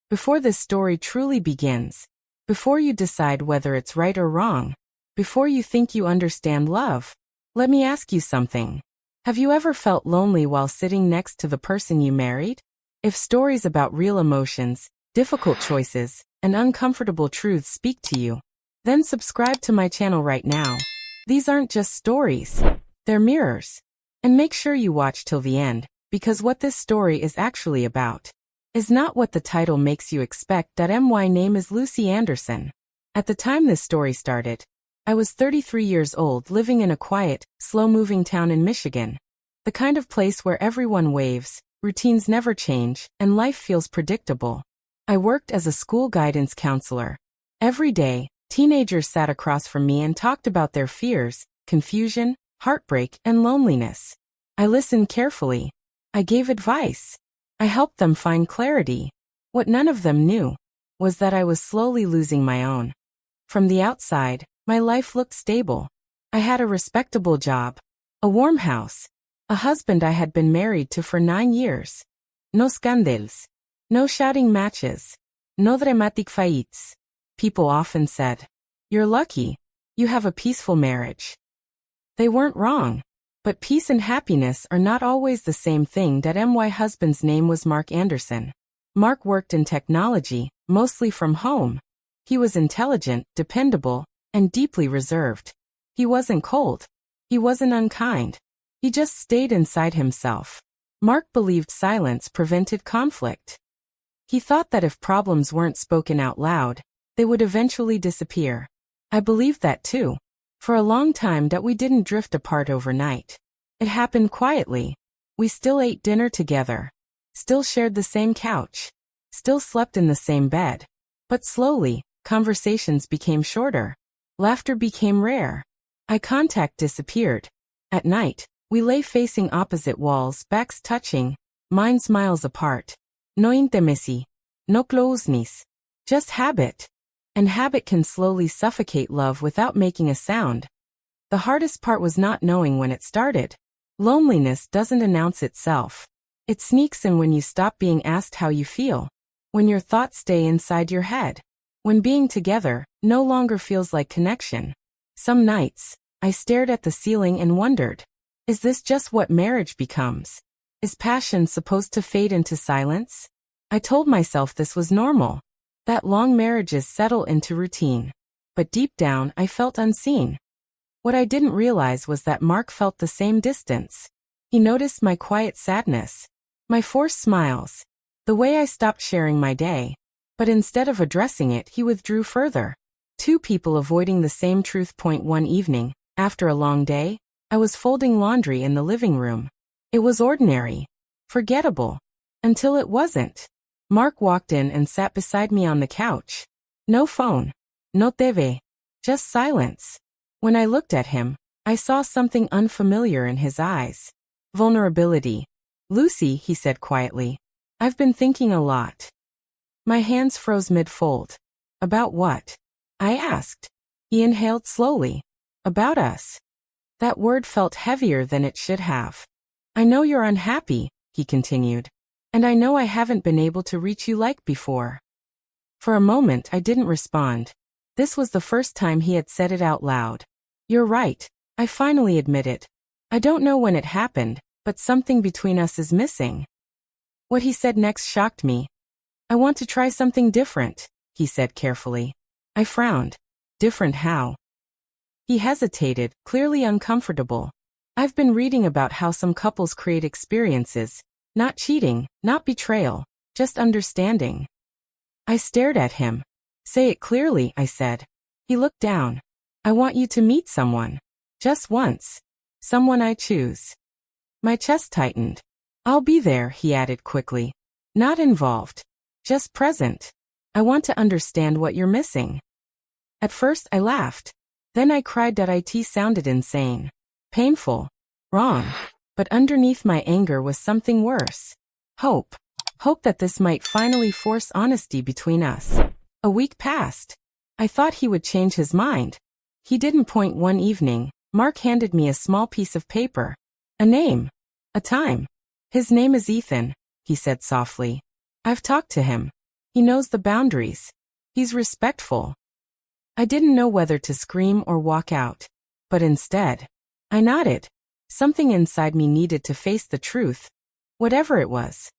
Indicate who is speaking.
Speaker 1: Before this story truly begins, before you decide whether it's right or wrong, before you think you understand love, let me ask you something. Have you ever felt lonely while sitting next to the person you married? If stories about real emotions, difficult choices, and uncomfortable truths speak to you, then subscribe to my channel right now. These aren't just stories, they're mirrors. And make sure you watch till the end, because what this story is actually about is not what the title makes you expect. My name is Lucy Anderson. At the time this story started, I was 33 years old, living in a quiet, slow-moving town in Michigan. The kind of place where everyone waves, routines never change, and life feels predictable. I worked as a school guidance counselor. Every day, teenagers sat across from me and talked about their fears, confusion, heartbreak, and loneliness. I listened carefully. I gave advice. I helped them find clarity. What none of them knew was that I was slowly losing my own. From the outside, my life looked stable. I had a respectable job, a warm house, a husband I had been married to for 9 years. No scandals, no shouting matches, no dramatic fights. People often said, "You're lucky. You have a peaceful marriage." They weren't wrong. But peace and happiness are not always the same thing. My husband's name was Mark Anderson. Mark worked in technology, mostly from home. He was intelligent, dependable, and deeply reserved. He wasn't cold. He wasn't unkind. He just stayed inside himself. Mark believed silence prevented conflict. He thought that if problems weren't spoken out loud, they would eventually disappear. I believed that too. For a long time we didn't drift apart overnight. It happened quietly. We still ate dinner together, still shared the same couch, still slept in the same bed. But slowly, conversations became shorter. Laughter became rare. Eye contact disappeared. At night, we lay facing opposite walls, backs touching, minds miles apart. No intimacy, no closeness, just habit. And habit can slowly suffocate love without making a sound. The hardest part was not knowing when it started. Loneliness doesn't announce itself. It sneaks in when you stop being asked how you feel. When your thoughts stay inside your head. When being together no longer feels like connection. Some nights, I stared at the ceiling and wondered, is this just what marriage becomes? Is passion supposed to fade into silence? I told myself this was normal. That long marriages settle into routine. But deep down I felt unseen. What I didn't realize was that Mark felt the same distance. He noticed my quiet sadness, my forced smiles, the way I stopped sharing my day. But instead of addressing it, he withdrew further. Two people avoiding the same truth. Point one evening, after a long day, I was folding laundry in the living room. It was ordinary, forgettable, until it wasn't. Mark walked in and sat beside me on the couch. No phone, no TV, just silence. When I looked at him, I saw something unfamiliar in his eyes. Vulnerability. "Lucy," he said quietly, "I've been thinking a lot." My hands froze mid-fold. "About what?" I asked. He inhaled slowly. "About us." That word felt heavier than it should have. "I know you're unhappy," he continued. "And I know I haven't been able to reach you like before." For a moment I didn't respond. This was the first time he had said it out loud. "You're right," I finally admitted. "I don't know when it happened, but something between us is missing." What he said next shocked me. "I want to try something different," he said carefully. I frowned. "Different how?" He hesitated, clearly uncomfortable. "I've been reading about how some couples create experiences. Not cheating, not betrayal, just understanding." I stared at him. "Say it clearly," I said. He looked down. "I want you to meet someone. Just once. Someone I choose." My chest tightened. "I'll be there," he added quickly. "Not involved. Just present. I want to understand what you're missing." At first I laughed. Then I cried that it sounded insane. Painful. Wrong. But underneath my anger was something worse. Hope. Hope that this might finally force honesty between us. A week passed. I thought he would change his mind. He didn't. Point one evening, Mark handed me a small piece of paper. A name. A time. "His name is Ethan," he said softly. "I've talked to him. He knows the boundaries. He's respectful. I didn't know whether to scream or walk out, but instead, I nodded. Something inside me needed to face the truth, whatever it was.